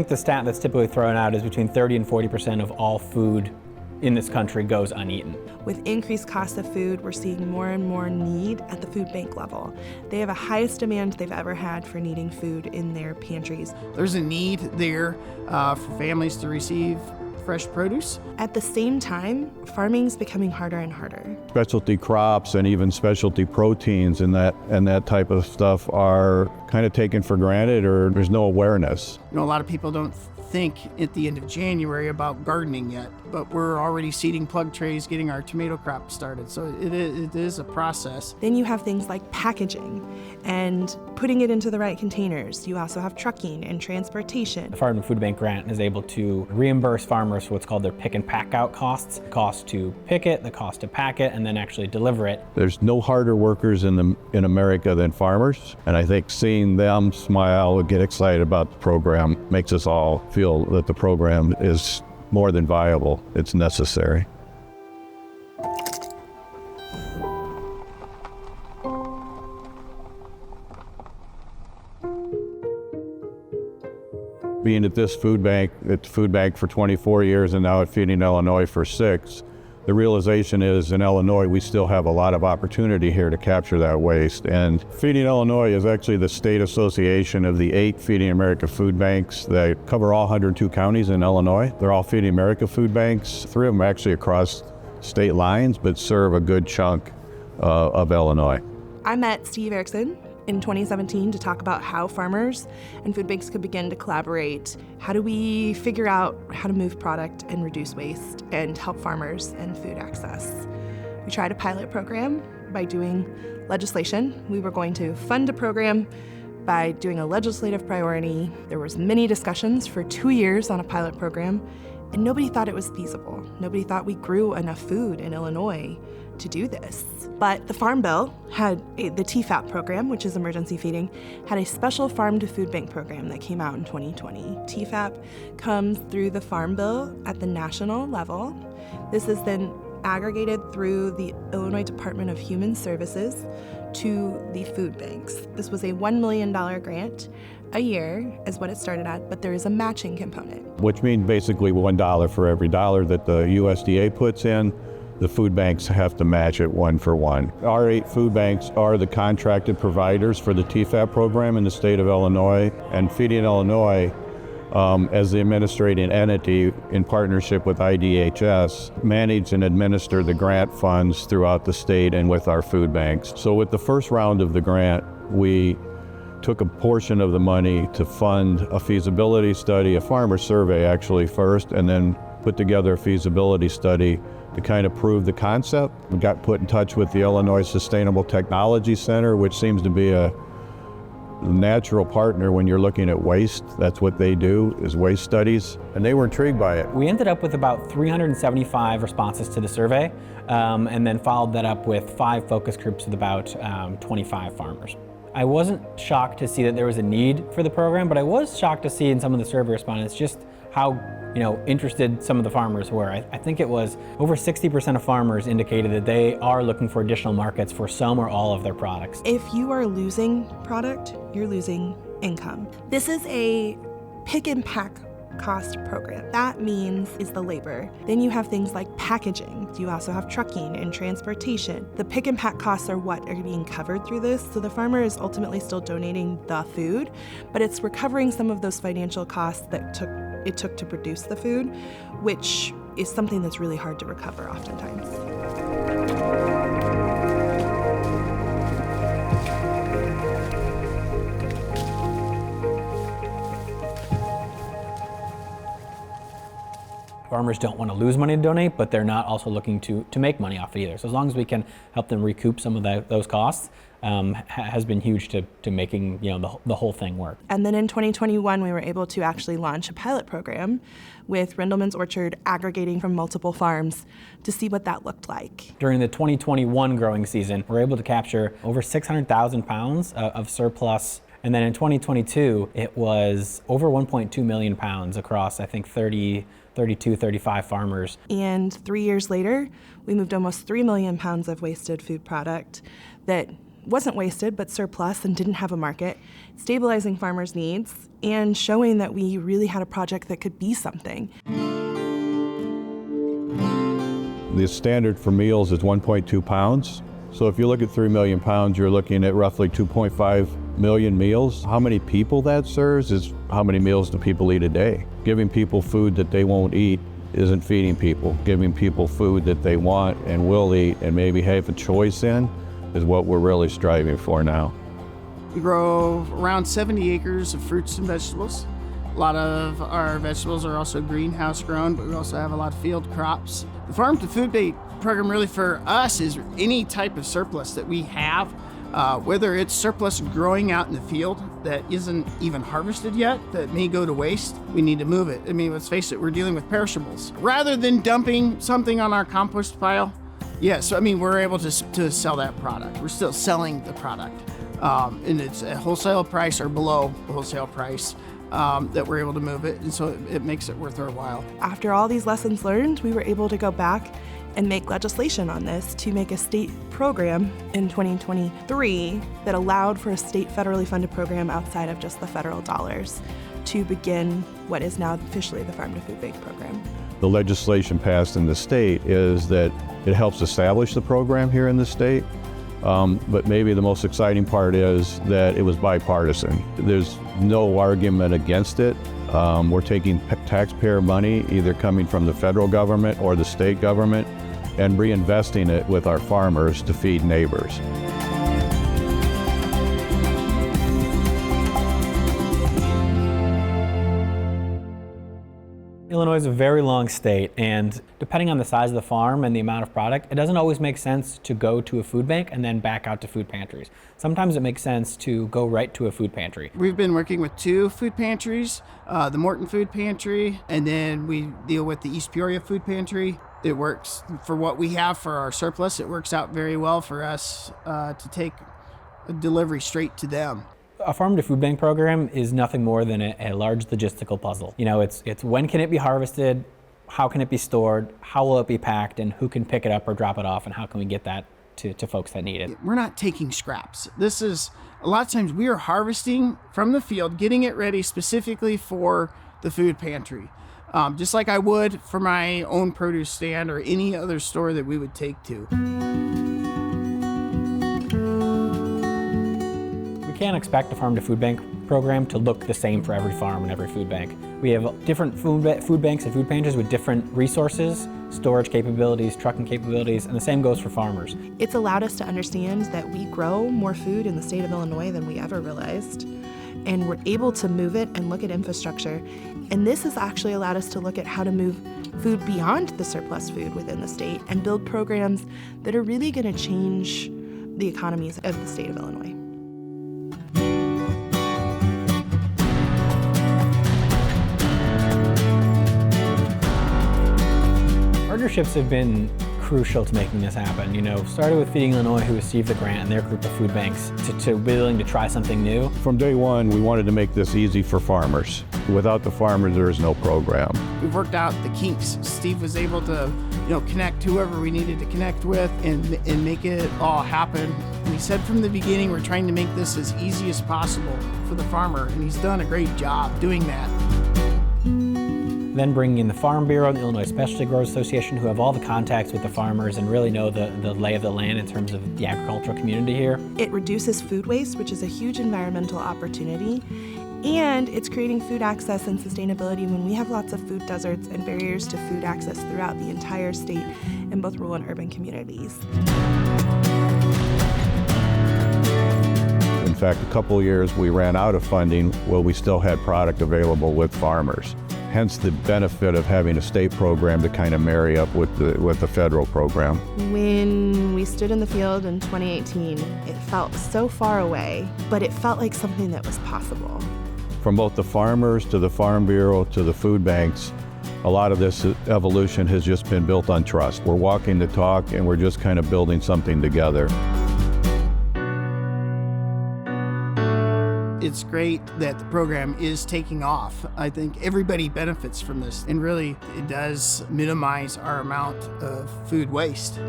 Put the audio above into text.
think the stat that's typically thrown out is between 30 and 40% of all food in this country goes uneaten. With increased cost of food, we're seeing more and more need at the food bank level. They have the highest demand they've ever had for needing food in their pantries. There's a need there for families to receive fresh produce. At the same time, farming's becoming harder and harder. Specialty crops and even specialty proteins and that type of stuff are kind of taken for granted, or there's no awareness. You know, a lot of people don't think at the end of January about gardening yet, but we're already seeding plug trays, getting our tomato crop started. So it is a process. Then you have things like packaging and putting it into the right containers. You also have trucking and transportation. The Farm and Food Bank grant is able to reimburse farmers for what's called their pick and pack out costs. The cost to pick it, the cost to pack it, and then actually deliver it. There's no harder workers in America than farmers, and I think seeing them smile and get excited about the program makes us all feel that the program is more than viable. It's necessary. Being at this food bank, at the food bank for 24 years and now at Feeding Illinois for 6, the realization is in Illinois we still have a lot of opportunity here to capture that waste. And Feeding Illinois is actually the state association of the 8 Feeding America food banks that cover all 102 counties in Illinois. They're all Feeding America food banks, 3 of them actually across state lines, but serve a good chunk of Illinois. I met Steve Erickson in 2017 to talk about how farmers and food banks could begin to collaborate. How do we figure out how to move product and reduce waste and help farmers and food access? We tried a pilot program by doing legislation. We were going to fund a program by doing a legislative priority. There was many discussions for 2 years on a pilot program, and nobody thought it was feasible. Nobody thought we grew enough food in Illinois to do this. But the Farm Bill had the TFAP program, which is emergency feeding, had a special farm to food bank program that came out in 2020. TFAP comes through the Farm Bill at the national level. This is then aggregated through the Illinois Department of Human Services to the food banks. This was a $1 million grant a year is what it started at, but there is a matching component. Which means basically $1 for every dollar that the USDA puts in. The food banks have to match it 1 for 1. Our 8 food banks are the contracted providers for the TFAP program in the state of Illinois, and Feeding Illinois, as the administrating entity in partnership with IDHS, manage and administer the grant funds throughout the state and with our food banks. So with the first round of the grant, we took a portion of the money to fund a feasibility study, a farmer survey actually first, and then put together a feasibility study to kind of prove the concept. We got put in touch with the Illinois Sustainable Technology Center, which seems to be a natural partner when you're looking at waste. That's what they do, is waste studies, and they were intrigued by it. We ended up with about 375 responses to the survey, and then followed that up with 5 focus groups with about 25 farmers. I wasn't shocked to see that there was a need for the program, but I was shocked to see in some of the survey respondents just how interested some of the farmers were. I think it was over 60% of farmers indicated that they are looking for additional markets for some or all of their products. If you are losing product, you're losing income. This is a pick and pack cost program. That means is the labor. Then you have things like packaging. You also have trucking and transportation. The pick and pack costs are what are being covered through this. So the farmer is ultimately still donating the food, but it's recovering some of those financial costs that it took to produce the food, which is something that's really hard to recover oftentimes. Farmers don't want to lose money to donate, but they're not also looking to make money off it either. So as long as we can help them recoup some of those costs, has been huge to making the whole thing work. And then in 2021, we were able to actually launch a pilot program with Rindleman's Orchard aggregating from multiple farms to see what that looked like. During the 2021 growing season, we were able to capture over 600,000 pounds of surplus. And then in 2022, it was over 1.2 million pounds across, I think, 35 farmers. And 3 years later, we moved almost 3 million pounds of wasted food product that wasn't wasted but surplus and didn't have a market, stabilizing farmers' needs, and showing that we really had a project that could be something. The standard for meals is 1.2 pounds. So if you look at 3 million pounds, you're looking at roughly 2.5 million meals. How many people that serves is how many meals do people eat a day. Giving people food that they won't eat isn't feeding people. Giving people food that they want and will eat and maybe have a choice in is what we're really striving for now. We grow around 70 acres of fruits and vegetables. A lot of our vegetables are also greenhouse grown, but we also have a lot of field crops. The Farm to Food Bank program really for us is any type of surplus that we have, whether it's surplus growing out in the field that isn't even harvested yet, that may go to waste, we need to move it. I mean, let's face it, we're dealing with perishables. Rather than dumping something on our compost pile, yes, I mean, we're able to sell that product. We're still selling the product. And it's a wholesale price or below the wholesale price. That we're able to move it, and so it makes it worth our while. After all these lessons learned, we were able to go back and make legislation on this to make a state program in 2023 that allowed for a state federally funded program outside of just the federal dollars to begin what is now officially the Farm to Food Bank program. The legislation passed in the state is that it helps establish the program here in the state. But maybe the most exciting part is that it was bipartisan. There's no argument against it. We're taking taxpayer money, either coming from the federal government or the state government, and reinvesting it with our farmers to feed neighbors. Illinois is a very long state, and depending on the size of the farm and the amount of product, it doesn't always make sense to go to a food bank and then back out to food pantries. Sometimes it makes sense to go right to a food pantry. We've been working with 2 food pantries, the Morton Food Pantry, and then we deal with the East Peoria Food Pantry. It works for what we have for our surplus. It works out very well for us to take a delivery straight to them. A farm to food bank program is nothing more than a large logistical puzzle. You know, it's when can it be harvested, how can it be stored, how will it be packed, and who can pick it up or drop it off, and how can we get that to folks that need it. We're not taking scraps. This is, a lot of times we are harvesting from the field, getting it ready specifically for the food pantry. Just like I would for my own produce stand or any other store that we would take to. We can't expect a farm to food bank program to look the same for every farm and every food bank. We have different food banks and food pantries with different resources, storage capabilities, trucking capabilities, and the same goes for farmers. It's allowed us to understand that we grow more food in the state of Illinois than we ever realized, and we're able to move it and look at infrastructure. And this has actually allowed us to look at how to move food beyond the surplus food within the state and build programs that are really going to change the economies of the state of Illinois. Partnerships have been crucial to making this happen. You know, started with Feeding Illinois, who received the grant and their group of food banks to willing to try something new. From day one, we wanted to make this easy for farmers. Without the farmers, there is no program. We've worked out the kinks. Steve was able to, connect whoever we needed to connect with and make it all happen. We said from the beginning, we're trying to make this as easy as possible for the farmer, and he's done a great job doing that. Then bringing in the Farm Bureau and the Illinois Specialty Growers Association, who have all the contacts with the farmers and really know the lay of the land in terms of the agricultural community here. It reduces food waste, which is a huge environmental opportunity, and it's creating food access and sustainability when we have lots of food deserts and barriers to food access throughout the entire state in both rural and urban communities. In fact, a couple of years we ran out of funding while we still had product available with farmers. Hence the benefit of having a state program to kind of marry up with the federal program. When we stood in the field in 2018, it felt so far away, but it felt like something that was possible. From both the farmers to the Farm Bureau to the food banks, a lot of this evolution has just been built on trust. We're walking the talk and we're just kind of building something together. It's great that the program is taking off. I think everybody benefits from this, and really it does minimize our amount of food waste.